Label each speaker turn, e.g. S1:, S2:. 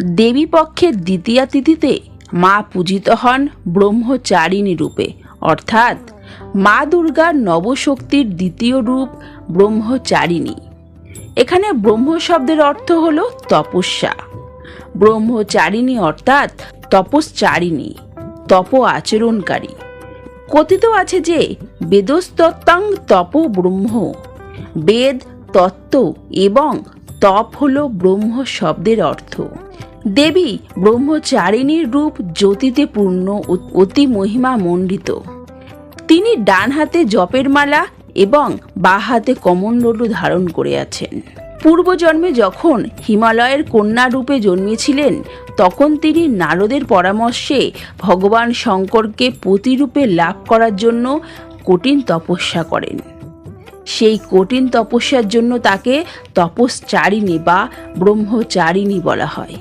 S1: দেবী পক্ষের দ্বিতীয়া তিথিতে মা পূজিত হন ব্রহ্মচারিণী রূপে, অর্থাৎ মা দুর্গার নবশক্তির দ্বিতীয় রূপ ব্রহ্মচারিণী। এখানে ব্রহ্ম শব্দের অর্থ হল তপস্যা। ব্রহ্মচারিণী অর্থাৎ তপশ্চারিণী, তপ আচরণকারী। কথিত আছে যে বেদস্তত্ত্বং তপ ব্রহ্ম, বেদ, তত্ত্ব এবং তপ হল ব্রহ্ম শব্দের অর্থ। দেবী ব্রহ্মচারিণীর রূপ জ্যোতিতে পূর্ণ, অতি মহিমা মণ্ডিত। তিনি ডান হাতে জপের মালা এবং বাঁ হাতে কমণ্ডলু ধারণ করে আছেন। পূর্বজন্মে যখন হিমালয়ের কন্যা রূপে জন্মেছিলেন, তখন তিনি নারদের পরামর্শে ভগবান শঙ্করকে পতিরূপে লাভ করার জন্য কঠিন তপস্যা করেন। সেই কঠিন তপস্যার জন্য তাকে তপশ্চারিণী বা ব্রহ্মচারিণী বলা হয়।